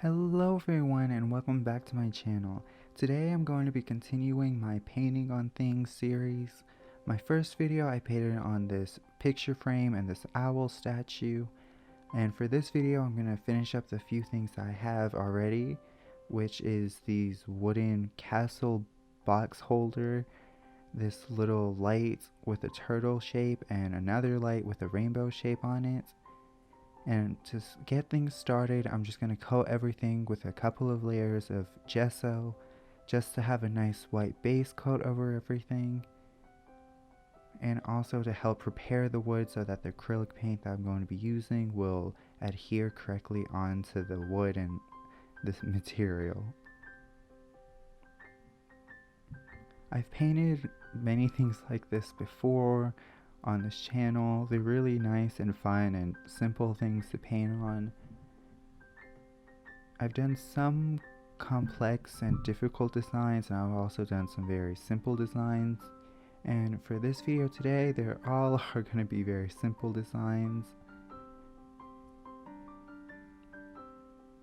Hello everyone and welcome back to my channel. Today I'm going to be continuing my painting on things series. My first video I painted on this picture frame and this owl statue, and for this video I'm going to finish up the few things I have already, which is these wooden castle box holder, this little light with a turtle shape and another light with a rainbow shape on it. And to get things started, I'm just going to coat everything with a couple of layers of gesso just to have a nice white base coat over everything, and also to help prepare the wood so that the acrylic paint that I'm going to be using will adhere correctly onto the wood and this material. I've painted many things like this before on this channel. They're really nice and fun and simple things to paint on. I've done some complex and difficult designs, and I've also done some very simple designs, and for this video today they're all are going to be very simple designs.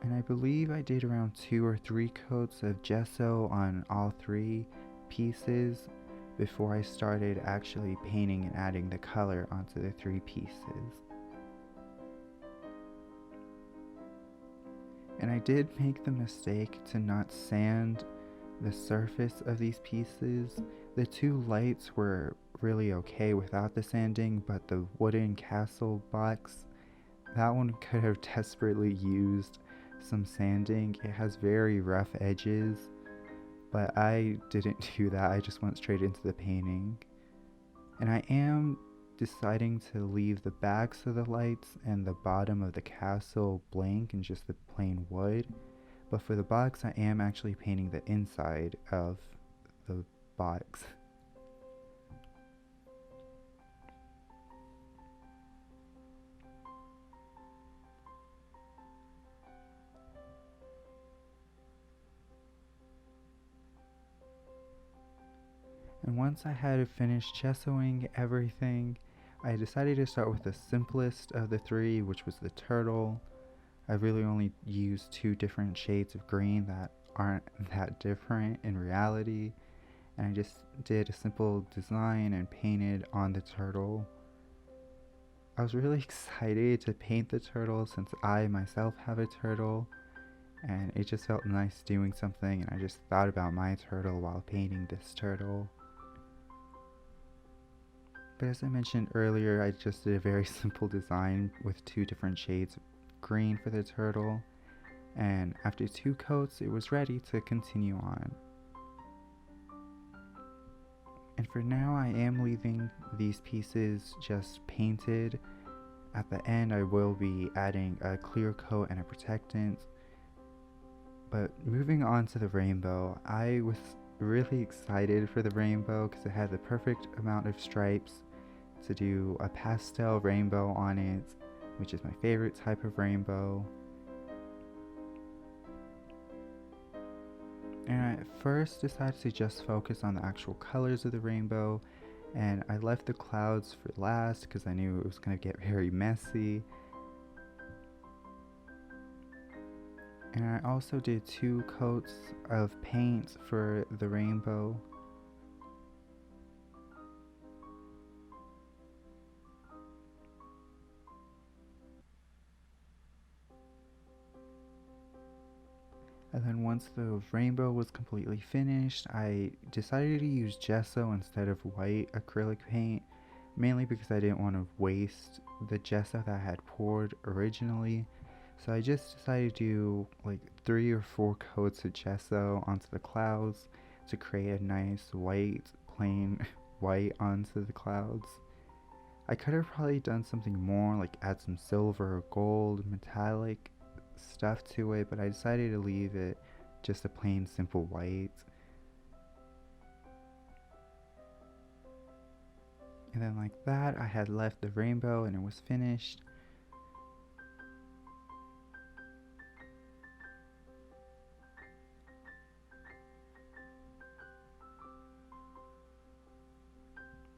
And I believe I did around 2 or 3 coats of gesso on all 3 pieces before I started actually painting and adding the color onto the 3 pieces. And I did make the mistake to not sand the surface of these pieces. The 2 lights were really okay without the sanding, but the wooden castle box, that one could have desperately used some sanding. It has very rough edges, but I didn't do that. I just went straight into the painting. And I am deciding to leave the backs of the lights and the bottom of the castle blank and just the plain wood. But for the box, I am actually painting the inside of the box. And once I had finished gessoing everything, I decided to start with the simplest of the 3, which was the turtle. I really only used 2 different shades of green that aren't that different in reality, and I just did a simple design and painted on the turtle. I was really excited to paint the turtle since I myself have a turtle, and it just felt nice doing something, and I just thought about my turtle while painting this turtle. But as I mentioned earlier, I just did a very simple design with 2 different shades of green for the turtle, and after 2 coats it was ready to continue on. And for now I am leaving these pieces just painted. At the end I will be adding a clear coat and a protectant. But moving on to the rainbow, I was really excited for the rainbow because it had the perfect amount of stripes to do a pastel rainbow on it, which is my favorite type of rainbow. And I at first decided to just focus on the actual colors of the rainbow, and I left the clouds for last because I knew it was going to get very messy. And I also did 2 coats of paint for the rainbow. And then once the rainbow was completely finished, I decided to use gesso instead of white acrylic paint, mainly because I didn't want to waste the gesso that I had poured originally. So I just decided to do like 3 or 4 coats of gesso onto the clouds to create a nice white, plain white onto the clouds. I could have probably done something more, like add some silver or gold metallic stuff to it, but I decided to leave it just a plain simple white. And then like that, I had left the rainbow and it was finished.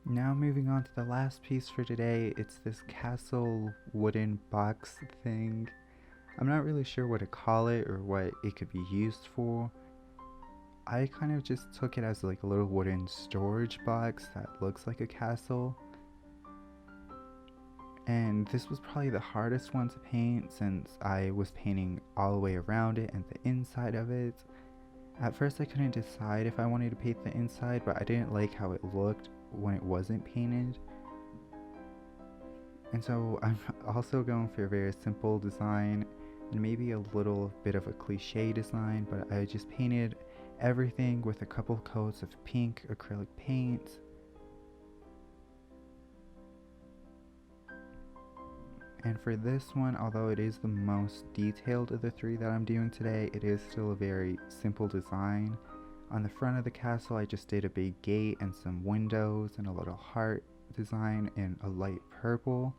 Now moving on to the last piece for today, it's this castle wooden box thing. I'm not really sure what to call it or what it could be used for. I kind of just took it as like a little wooden storage box that looks like a castle. And this was probably the hardest one to paint since I was painting all the way around it and the inside of it. At first I couldn't decide if I wanted to paint the inside, but I didn't like how it looked when it wasn't painted. And so I'm also going for a very simple design and maybe a little bit of a cliche design, but I just painted everything with a couple coats of pink acrylic paint. And for this one, although it is the most detailed of the three that I'm doing today, it is still a very simple design. On the front of the castle, I just did a big gate and some windows and a little heart design in a light purple.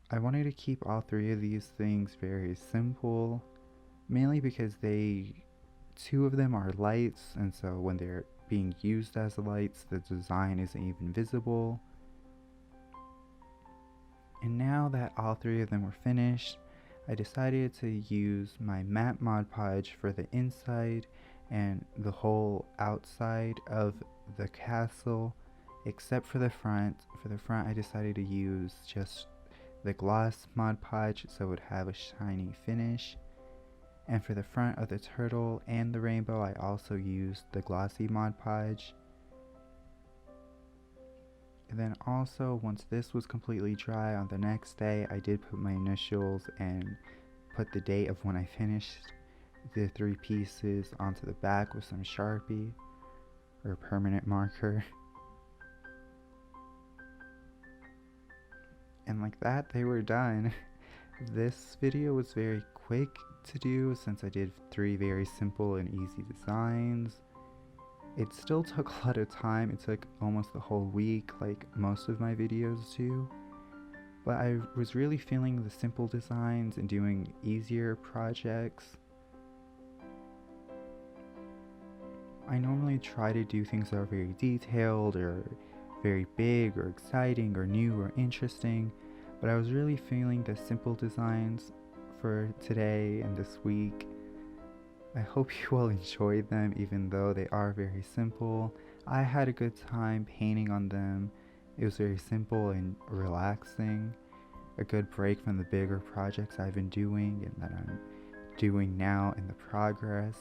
I wanted to keep all three of these things very simple, mainly because two of them are lights, and so when they're being used as lights, the design isn't even visible. And now that all three of them were finished, I decided to use my matte Mod Podge for the inside and the whole outside of the castle, except for the front. For the front, I decided to use just the gloss Mod Podge so it would have a shiny finish. And for the front of the turtle and the rainbow, I also used the glossy Mod Podge. And then also, once this was completely dry, on the next day I did put my initials and put the date of when I finished the three pieces onto the back with some Sharpie or permanent marker. And like that, they were done. This video was very quick to do since I did three very simple and easy designs. It still took a lot of time. It took almost the whole week, like most of my videos do. But I was really feeling the simple designs and doing easier projects. I normally try to do things that are very detailed or very big or exciting or new or interesting, but I was really feeling the simple designs for today and this week. I hope you all enjoyed them, even though they are very simple. I had a good time painting on them. It was very simple and relaxing. A good break from the bigger projects I've been doing and that I'm doing now in the progress.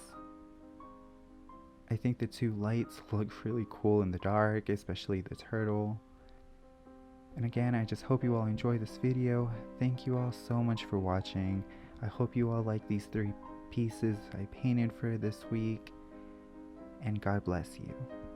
I think the two lights look really cool in the dark, especially the turtle. And again, I just hope you all enjoy this video. Thank you all so much for watching. I hope you all like these three pieces I painted for this week, and God bless you.